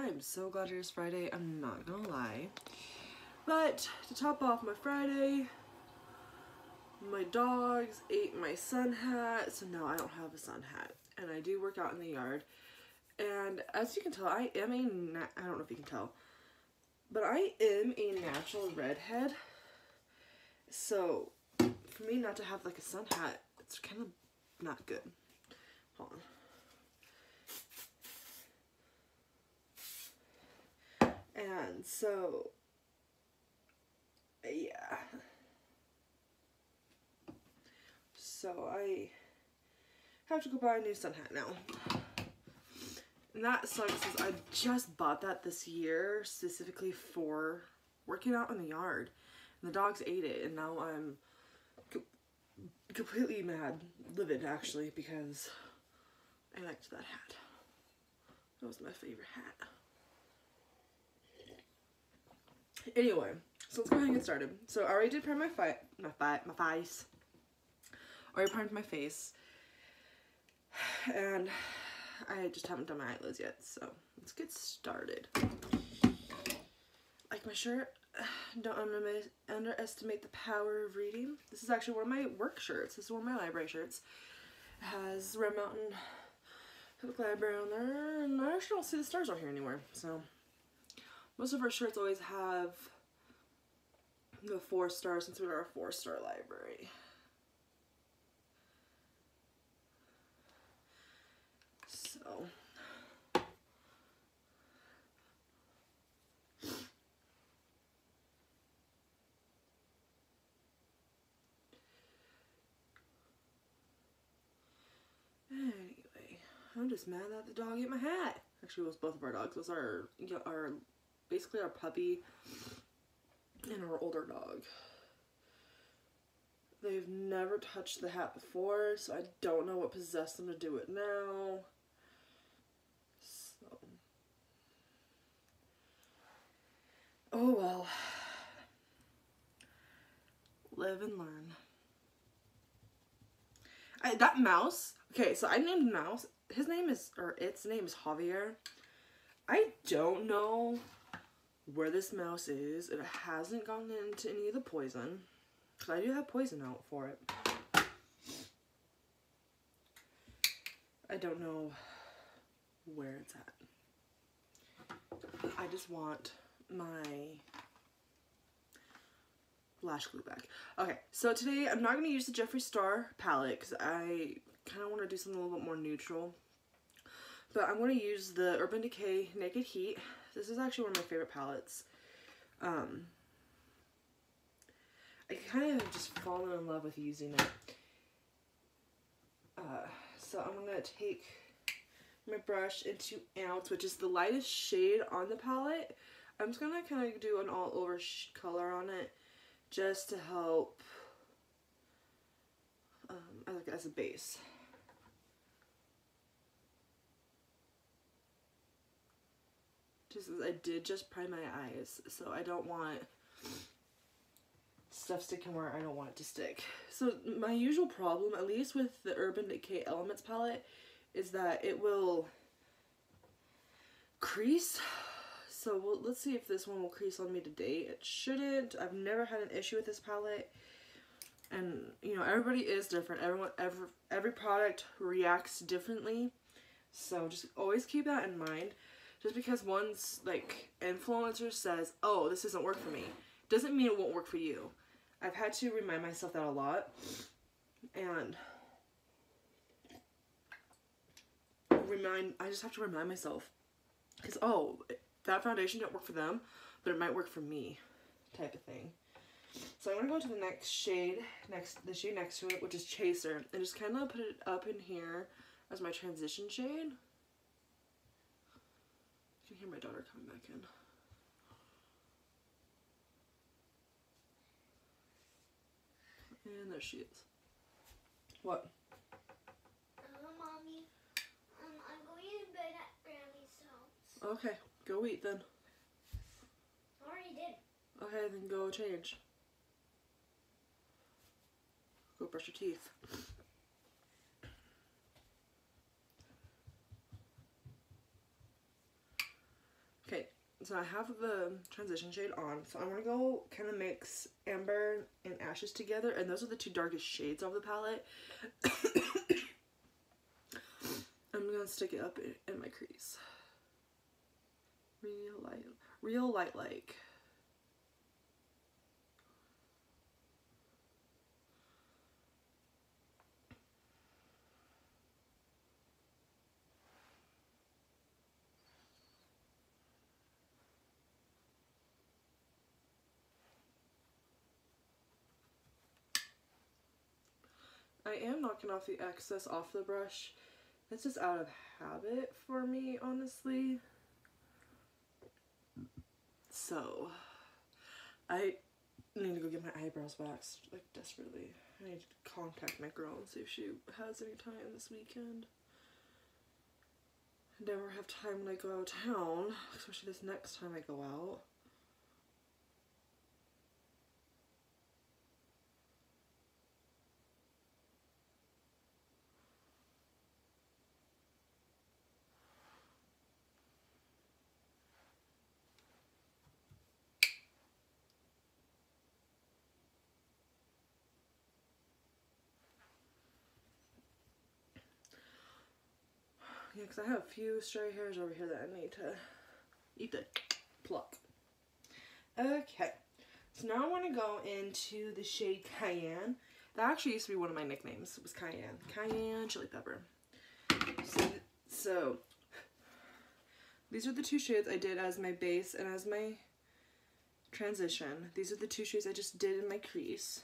I'm so glad it's Friday, I'm not gonna lie. But to top off my Friday, my dogs ate my sun hat, so now I don't have a sun hat. And I do work out in the yard. And as you can tell, I am I don't know if you can tell, but I am a natural redhead. So for me not to have like a sun hat, it's kind of not good. Hold on. And so, yeah. So I have to go buy a new sun hat now. And that sucks because I just bought that this year specifically for working out in the yard. And the dogs ate it, and now I'm completely mad, livid actually, because I liked that hat. That was my favorite hat. Anyway, so let's go ahead and get started. So I already did prime my face. Already primed my face. And I just haven't done my eyelids yet, so let's get started. Like my shirt, don't underestimate the power of reading. This is actually one of my work shirts. This is one of my library shirts. It has Red Mountain Public Library on there, and I actually don't see the stars on here anywhere. So most of our shirts always have the 4 stars since we are a 4-star library. So anyway, I'm just mad that the dog ate my hat. Actually, it was both of our dogs. It was our basically our puppy and our older dog. They've never touched the hat before, so I don't know what possessed them to do it now. So, oh well. Live and learn. That mouse, okay, so I named Mouse. His name is, or its name is Javier. I don't know where this mouse is. It hasn't gone into any of the poison, because I do have poison out for it. I don't know where it's at. I just want my lash glue back. Okay, so today I'm not going to use the Jeffree Star palette because I kind of want to do something a little bit more neutral. But I'm going to use the Urban Decay Naked Heat. This is actually one of my favorite palettes. I kind of just fallen in love with using it. So I'm going to take my brush into Ounce, which is the lightest shade on the palette. I'm just going to kind of do an all over color on it just to help as a base. Just as I did just prime my eyes, so I don't want stuff sticking where I don't want it to stick. So my usual problem, at least with the Urban Decay Elements palette, is that it will crease. So let's see if this one will crease on me today. It shouldn't. I've never had an issue with this palette. And, you know, everybody is different. Every product reacts differently. So just always keep that in mind. Just because one's, like, influencer says, oh, this doesn't work for me, doesn't mean it won't work for you. I've had to remind myself that a lot. And I just have to remind myself. Because, oh, that foundation didn't work for them, but it might work for me, type of thing. So I'm going to go to the next shade, the shade next to it, which is Chaser, and just kind of put it up in here as my transition shade. You can hear my daughter coming back in. And there she is. What? Mommy, I'm going to bed at Grammy's house. Okay, go eat then. I already did. Okay, then go change. Go brush your teeth. so I have the transition shade on. So I'm going to go kind of mix Amber and Ashes together. And those are the two darkest shades of the palette. I'm going to stick it up in my crease. Real light like. I am knocking off the excess off the brush. It's just out of habit for me, honestly. So, I need to go get my eyebrows waxed, like, desperately. I need to contact my girl and see if she has any time this weekend. I never have time when I go out of town, especially this next time I go out. Yeah, because I have a few stray hairs over here that I need to pluck. Okay, so now I want to go into the shade Cayenne. That actually used to be one of my nicknames. It was Cayenne. Cayenne chili pepper. So these are the two shades I did as my base and as my transition. These are the two shades I just did in my crease.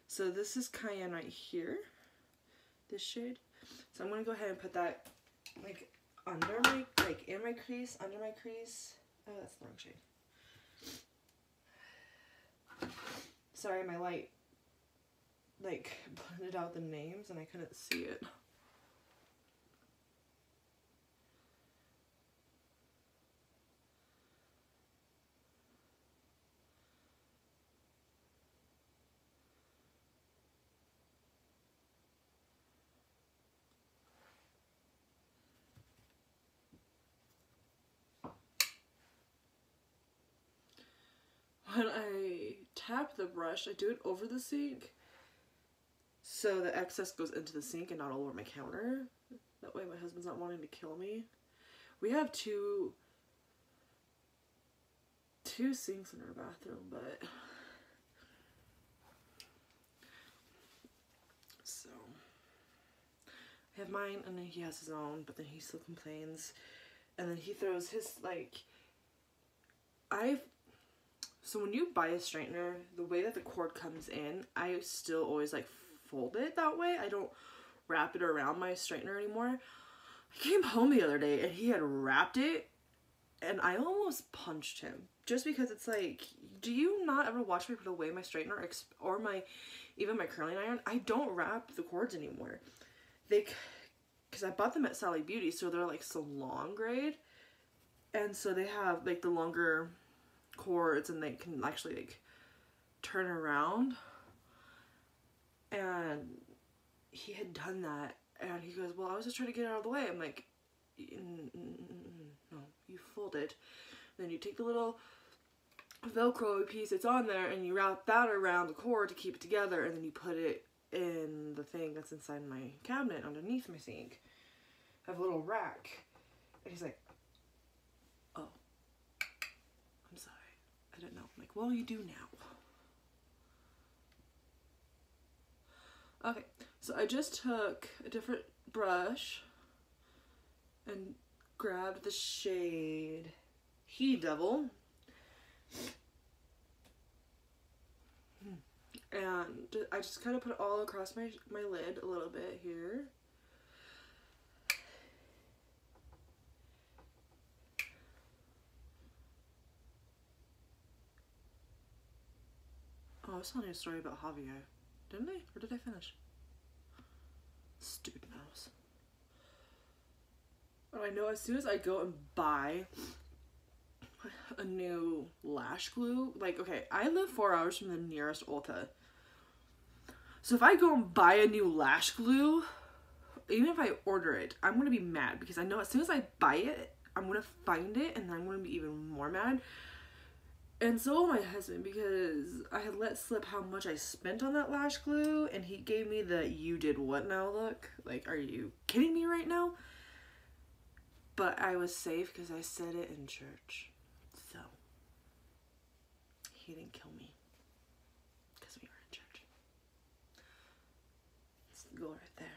So this is Cayenne right here. This shade. So I'm going to go ahead and put that like under my, like in my crease, under my crease. Oh, that's the wrong shade. Sorry, my light like blended out the names and I couldn't see it. When I tap the brush, I do it over the sink so the excess goes into the sink and not all over my counter. That way my husband's not wanting to kill me. We have two sinks in our bathroom, but so I have mine and then he has his own, but then he still complains and then he throws his like so when you buy a straightener, the way that the cord comes in, I still always like fold it that way. I don't wrap it around my straightener anymore. I came home the other day and he had wrapped it and I almost punched him. Just because it's like, do you not ever watch me put away my straightener or even my curling iron? I don't wrap the cords anymore. Because I bought them at Sally Beauty, so they're like salon grade. And so they have like the longer cords and they can actually like turn around, and he had done that and he goes, well, I was just trying to get it out of the way. I'm like, no, you fold it, then you take the little Velcro piece that's on there and you wrap that around the cord to keep it together, and then you put it in the thing that's inside my cabinet underneath my sink. I have a little rack. And he's like, oh, I'm sorry, I didn't know. I'm like, well, you do now. Okay, so I just took a different brush and grabbed the shade He Devil. And I just kind of put it all across my lid a little bit here. Oh, I was telling you a story about Javier, didn't I? Or did I finish? Stupid mouse. Oh, I know as soon as I go and buy a new lash glue, like, okay, I live 4 hours from the nearest Ulta. So if I go and buy a new lash glue, even if I order it, I'm going to be mad because I know as soon as I buy it, I'm gonna find it and then I'm gonna be even more mad. And so will my husband, because I had let slip how much I spent on that lash glue, and he gave me the "you did what now" look. Like, are you kidding me right now? But I was safe because I said it in church. So he didn't kill me because we were in church. Let's go right there.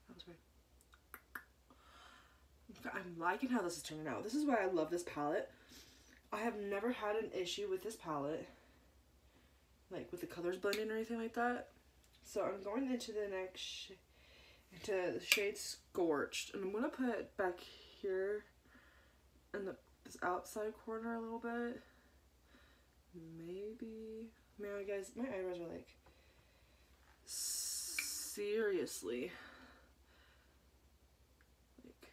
That was weird. I'm liking how this is turning out. This is why I love this palette. I have never had an issue with this palette, like with the colors blending or anything like that. So I'm going into the next into the shade Scorched, and I'm gonna put it back here in this outside corner a little bit. Maybe, man, guys, my eyebrows are like seriously like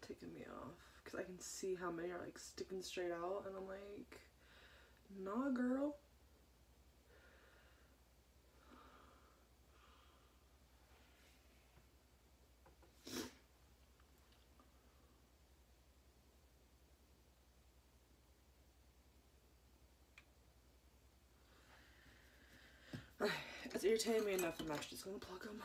taking me off because I can see how many are like sticking straight out, and I'm like, nah, girl. It's irritating me enough, I'm actually just gonna pluck them.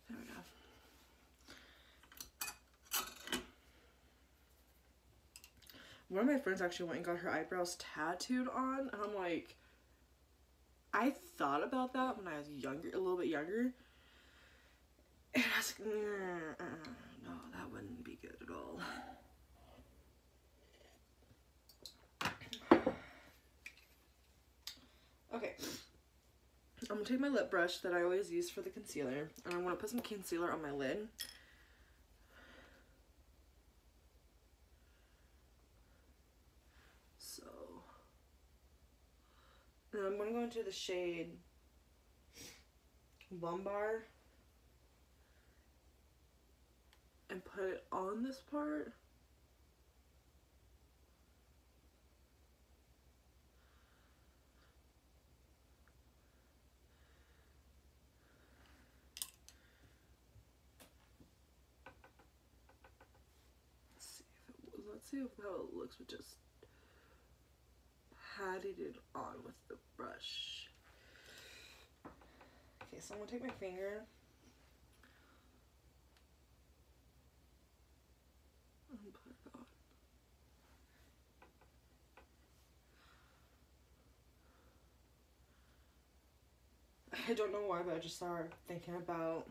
There we go. One of my friends actually went and got her eyebrows tattooed on, and I'm like, I thought about that when I was younger, a little bit younger, and I was like, no, that wouldn't be good at all. Okay, I'm gonna take my lip brush that I always use for the concealer, and I'm gonna put some concealer on my lid. And I'm going to go into the shade Lumbre and put it on this part. Let's see how it looks with just patting it on with the brush. Okay, so I'm gonna take my finger and put it on. I don't know why, but I just started thinking about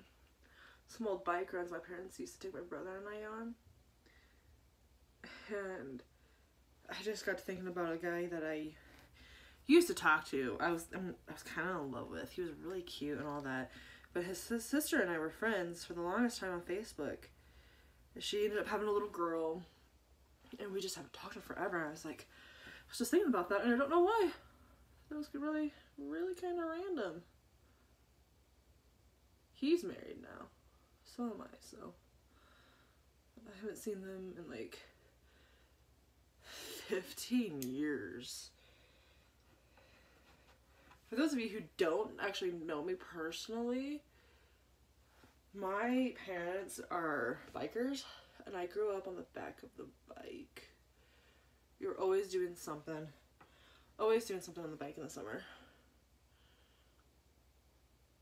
some old bike rides my parents used to take my brother and I on. And I just got to thinking about a guy that I used to talk to. I was kind of in love with. He was really cute and all that. But his sister and I were friends for the longest time on Facebook. She ended up having a little girl, and we just haven't talked to her forever. I was just thinking about that, and I don't know why. That was really, really kind of random. He's married now. So am I, so. I haven't seen them in like 15 years. For those of you who don't actually know me personally, my parents are bikers, and I grew up on the back of the bike. We were always doing something on the bike in the summer.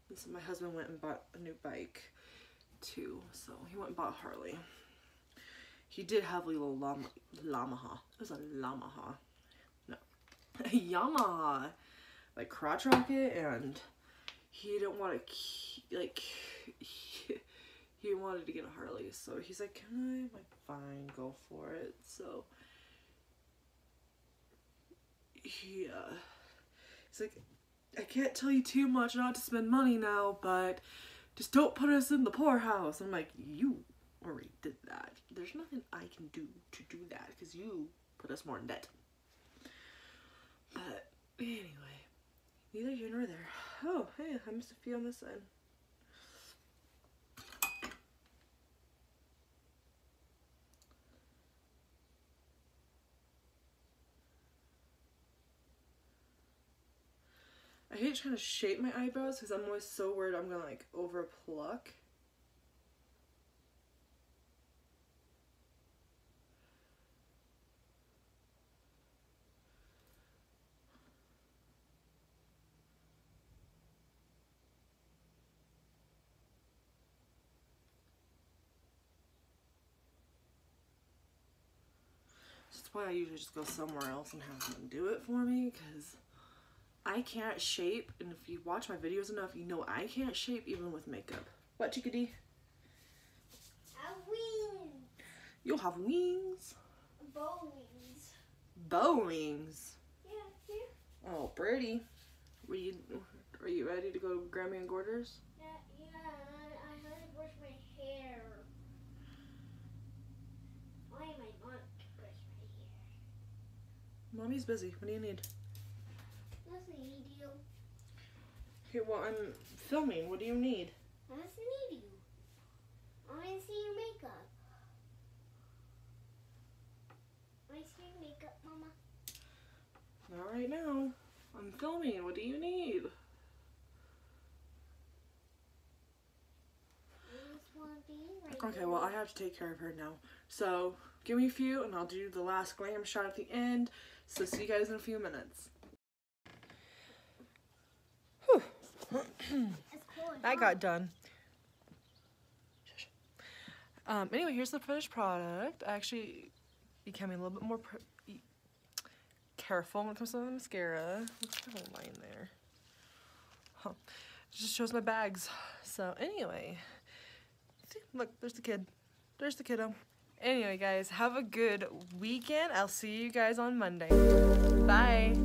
And so my husband went and bought a new bike too, so he went and bought a Harley. He did have a little Yamaha. It was a Yamaha. No. A Yamaha. Like crotch rocket, and he didn't want to, like, he wanted to get a Harley, so he's like, can I? I'm like, fine, go for it. So he's like, I can't tell you too much not to spend money now, but just don't put us in the poorhouse. I'm like, you already did that. There's nothing I can do to do that because you put us more in debt. But anyway, neither here nor there. Oh, hey, I missed a few on this side. I hate trying to shape my eyebrows because I'm always so worried I'm gonna like over pluck. That's why I usually just go somewhere else and have them do it for me, because I can't shape, and if you watch my videos enough, you know I can't shape even with makeup. What, chickadee? Wings. You'll have wings? Bow wings. Bow wings? Yeah, here. Oh, pretty. Are you ready to go to Grammy and Gorders? Yeah, I had to brush my hair. Why am I not to brush my hair? Mommy's busy. What do you need? Nothing need you. Okay, well, I'm filming. What do you need? Nothing need you. I want to see your makeup. I want to see your makeup, Mama. Not right now. I'm filming. What do you need? I just want to be right Okay, well, I have to take care of her now. So, give me a few, and I'll do the last glam shot at the end. So, see you guys in a few minutes. Whew. It's cold. I got done. Anyway, here's the finished product. I actually becoming a little bit more careful when it comes to the mascara. What's the whole line there? Huh. It just shows my bags. So anyway, see, look, there's the kid. There's the kiddo. Anyway, guys, have a good weekend. I'll see you guys on Monday. Bye.